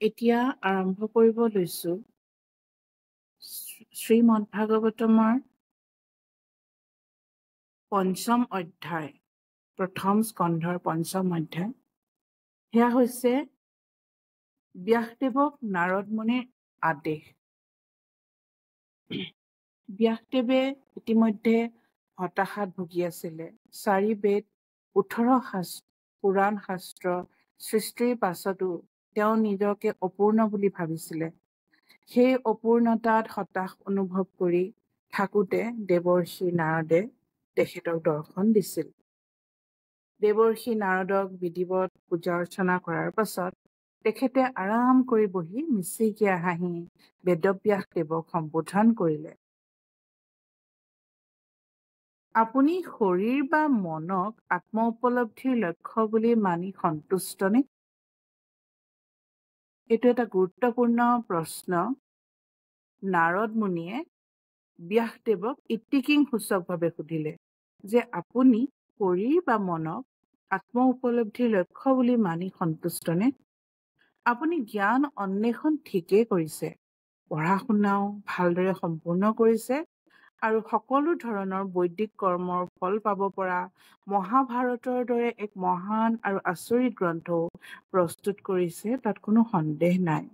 এতিয়া আৰম্ভ কৰিব লৈছো শ্ৰীমদ ভাগৱতমৰ পঞ্চম অধ্যায়, প্ৰথম স্কন্ধৰ পঞ্চম অধ্যায়। সেয়া হৈছে ব্যাসদেৱক নাৰদ মুনিৰ আদেশ। ব্যাসদেৱে ইতিমধ্যে হতাশাত ভুগি আছিলে। 4 বেদ, 18 পুৰাণ শাস্ত্ৰ সৃষ্টিৰ পাছতো তেওঁ নিজকে অপূৰ্ণ বুলি ভাবিছিলে। সেই অপূৰ্ণতাত হতাশ অনুভৱ কৰি থাকোঁতে দেৱৰ্ষি নাৰদে তেখেতক দৰ্শন দিছিল। দেৱৰ্ষি নাৰদক বিধিৱত পূজা অৰ্চনা কৰাৰ পাছত তেখেতে আৰাম কৰি বহি মিচিকিয়া হাঁহি বেদব্যাসদেৱক সম্বোধন কৰিলে। আপুনি শৰীৰ বা মনক আত্ম উপলব্ধিৰ লক্ষ্য বুলি মানি সন্তুষ্টনে? এইটো এটা গুৰুত্বপূৰ্ণ প্ৰশ্ন। নাৰদ মুনিয়ে ব্যাসদেৱক ইতিকিংসূচকভাৱে সুধিলে যে আপুনি শৰীৰ বা মনক আত্ম উপলব্ধিৰ লক্ষ্য বুলি মানি সন্তুষ্টনে? আপুনি জ্ঞান অন্বেষণ ঠিকেই কৰিছে, পঢ়া শুনাও ভালদৰে সম্পূৰ্ণ কৰিছে আৰু সকলো ধৰণৰ বৈদিক কৰ্মৰ ফল পাব পৰা মহাভাৰতৰ দৰে এক মহান আৰু আচৰিত গ্ৰন্থও প্ৰস্তুত কৰিছে, তাত কোনো সন্দেহ নাই।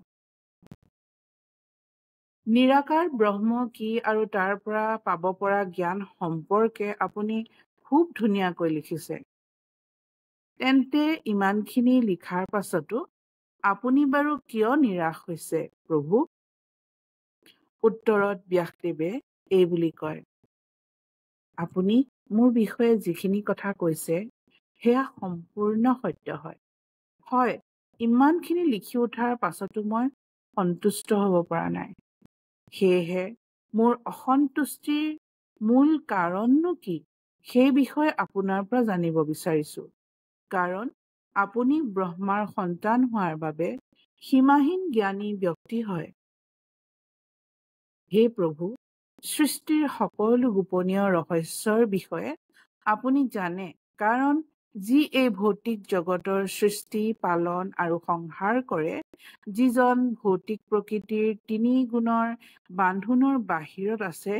নিৰাকাৰ ব্ৰহ্ম কি আৰু তাৰ পৰা পাব পৰা জ্ঞান সম্পৰ্কে আপুনি খুব ধুনীয়াকৈ লিখিছে। তেন্তে ইমানখিনি লিখাৰ পাছতো আপুনি বাৰু কিয় নিৰাশ হৈছে প্ৰভু? উত্তৰত ব্যাসদেৱে এই বুলি কয়, আপুনি মোৰ বিষয়ে যিখিনি কথা কৈছে সেয়া সম্পূৰ্ণ সত্য হয়। হয়, ইমানখিনি লিখি উঠাৰ পাছতো মই সন্তুষ্ট হ'ব পৰা নাই। সেয়েহে মোৰ অসন্তুষ্টিৰ মূল কাৰণনো কি সেই বিষয়ে আপোনাৰ পৰা জানিব বিচাৰিছো। কাৰণ আপুনি ব্ৰহ্মাৰ সন্তান হোৱাৰ বাবে সীমাহীন জ্ঞানী ব্যক্তি হয়। হে প্ৰভু, সৃষ্টিৰ সকলো গোপনীয় ৰহস্যৰ বিষয়ে আপুনি জানে, কাৰণ যি এই ভৌতিক জগতৰ সৃষ্টি, পালন আৰু সংহাৰ কৰে, যিজন ভৌতিক প্ৰকৃতিৰ 3 গুণৰ বান্ধোনৰ বাহিৰত আছে,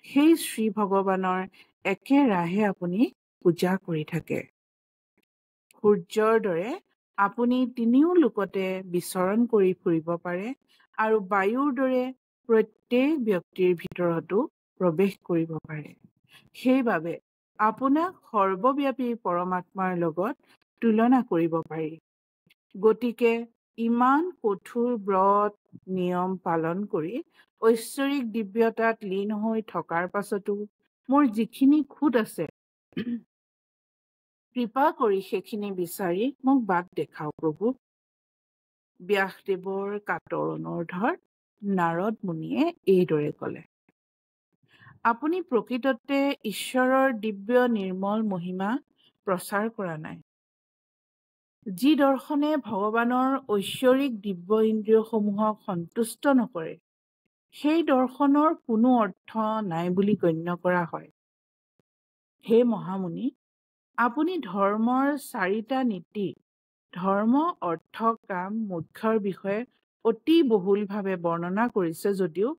সেই শ্ৰী ভগৱানৰ একেৰাহে আপুনি পূজা কৰি থাকে। সূৰ্যৰ দৰে আপুনি 3 লোকতে বিচৰণ কৰি ফুৰিব পাৰে আৰু বায়ুৰ দৰে প্ৰত্যেক ব্যক্তিৰ ভিতৰতো প্ৰৱেশ কৰিব পাৰে। সেইবাবে আপোনাক সৰ্বব্যাপী পৰমাত্মাৰ লগত তুলনা কৰিব পাৰি। গতিকে ইমান কঠোৰ ব্ৰত নিয়ম পালন কৰি ঐশ্বৰিক দিব্যতাত লীন হৈ থকাৰ পাছতো মোৰ যিখিনি খুঁত আছে, কৃপা কৰি সেইখিনি বিচাৰি মোক বাট দেখাওক প্ৰভু। ব্যাসদেৱৰ কাতৰ অনুৰোধত নাৰদ মুনিয়ে এইদৰে ক'লে, আপুনি প্ৰকৃততে ঈশ্বৰৰ দিব্য নিৰ্মল মহিমা প্ৰচাৰ কৰা নাই। যি দৰ্শনে ভগৱানৰ ঐশ্বৰিক দিব্য ইন্দ্ৰিয়সমূহক সন্তুষ্ট নকৰে, সেই দৰ্শনৰ কোনো অৰ্থ নাই বুলি গণ্য কৰা হয়। হে মহামুনি, আপুনি ধৰ্মৰ 4টা নীতি, ধৰ্ম, অৰ্থ, কাম, মোক্ষৰ বিষয়ে অতি বহুলভাৱে বৰ্ণনা কৰিছে যদিও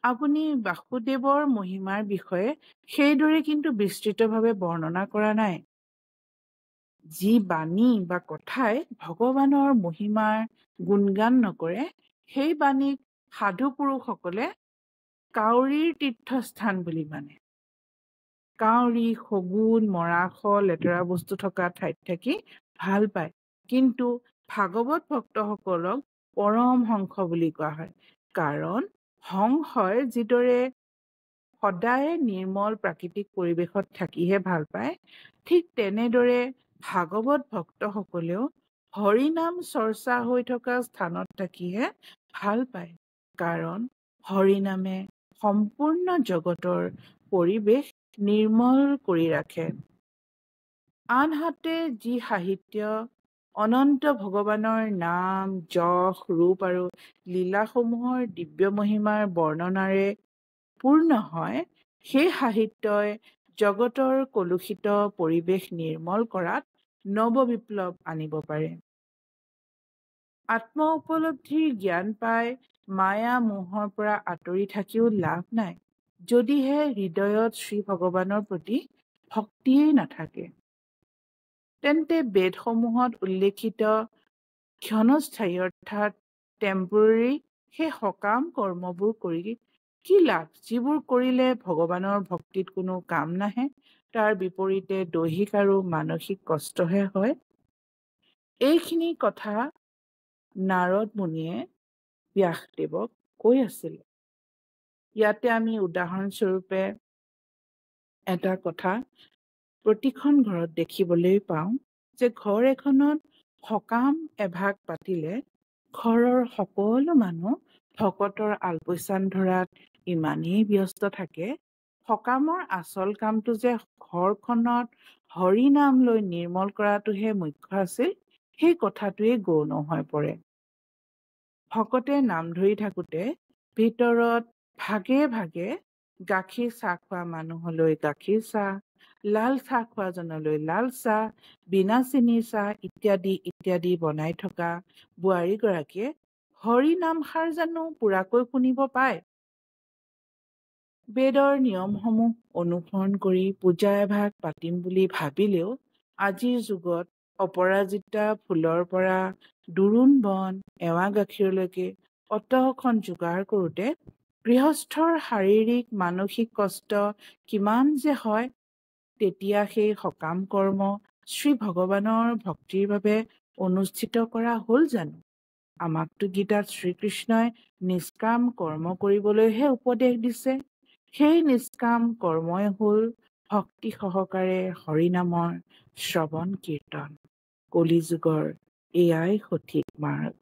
আপুনি বাসুদেৱৰ মহিমাৰ বিষয়ে সেইদৰে কিন্তু বিস্তৃতভাৱে বৰ্ণনা কৰা নাই। যি বাণী বা কথাই ভগৱানৰ মহিমাৰ গুণগান নকৰে, সেই বাণীক সাধু পুৰুষসকলে কাউৰীৰ তীৰ্থস্থান বুলি মানে। কাউৰী, শগুন, মৰাশ, লেতেৰা বস্তু থকা ঠাইত থাকি ভাল পায়, কিন্তু ভাগৱত ভক্তসকলক পৰম হংস বুলি কোৱা হয়। কাৰণ হংসই যিদৰে সদায় নিৰ্মল প্ৰাকৃতিক পৰিৱেশত থাকিহে ভাল পায়, ঠিক তেনেদৰে ভাগৱত ভক্তসকলেও হৰিনাম চৰ্চা হৈ থকা স্থানত থাকিহে ভাল পায়। কাৰণ হৰিনামে সম্পূৰ্ণ জগতৰ পৰিৱেশ নিৰ্মল কৰি ৰাখে। আনহাতে যি সাহিত্য অনন্ত ভগৱানৰ নাম, যশ, ৰূপ আৰু লীলাসমূহৰ দিব্য মহিমাৰ বৰ্ণনাৰে পূৰ্ণ হয়, সেই সাহিত্যই জগতৰ কলুষিত পৰিৱেশ নিৰ্মল কৰাত নৱ বিপ্লৱ আনিব পাৰে। আত্ম উপলব্ধিৰ জ্ঞান পাই মায়া মোহৰ পৰা আঁতৰি থাকিও লাভ নাই যদিহে হৃদয়ত শ্ৰী ভগৱানৰ প্ৰতি ভক্তিয়েই নাথাকে। তেন্তে বেদসমূহত উল্লেখিত ক্ষণস্থায়ী অৰ্থাৎ টেম্পৰেৰী সেই সকাম কৰ্মবোৰ কৰি কি লাভ, যিবোৰ কৰিলে ভগৱানৰ ভক্তিত কোনো কাম নাহে, তাৰ বিপৰীতে দৈহিক আৰু মানসিক কষ্টহে হয়। এইখিনি কথা নাৰদ মুনিয়ে ব্যাসদেৱক কৈ আছিল। ইয়াতে আমি উদাহৰণস্বৰূপে এটা কথা প্ৰতিখন ঘৰত দেখিবলৈ পাওঁ যে ঘৰ এখনত সকাম এভাগ পাতিলে ঘৰৰ সকলো মানুহ ভকতৰ আলপৈচান ধৰাত ইমানেই ব্যস্ত থাকে, সকামৰ আচল কামটো যে ঘৰখনত হৰি নাম লৈ নিৰ্মল কৰাটোহে মুখ্য আছিল, সেই কথাটোৱেই গৌণ হৈ পৰে। ভকতে নাম ধৰি থাকোতে ভিতৰত ভাগে ভাগে গাখীৰ চাহ খোৱা মানুহলৈ গাখীৰ চাহ, লাল চাহ খোৱাজনলৈ লাল চাহ, বিনা চেনিৰ চাহ ইত্যাদি ইত্যাদি বনাই থকা বোৱাৰীগৰাকীয়ে হৰি নামষাৰ জানো পুৰাকৈ শুনিব পায়? বেদৰ নিয়মসমূহ অনুসৰণ কৰি পূজা এভাগ পাতিম বুলি ভাবিলেও আজিৰ যুগত অপৰাজিতা ফুলৰ পৰা দোৰোণ বন, এৱা গাখীৰলৈকে অতখন যোগাৰ কৰোঁতে গৃহস্থৰ শাৰীৰিক মানসিক কষ্ট কিমান যে হয়, তেতিয়া সেই সকাম কৰ্ম শ্ৰী ভগৱানৰ ভক্তিৰ বাবে অনুষ্ঠিত কৰা হ'ল জানো? আমাকতো গীতাত শ্ৰীকৃষ্ণই নিষ্কাম কৰ্ম কৰিবলৈহে উপদেশ দিছে। সেই নিষ্কাম কৰ্মই হ'ল ভক্তি সহকাৰে হৰিনামৰ শ্ৰৱণ কীৰ্তন। কলি যুগৰ এয়াই সঠিক মাৰ্গ।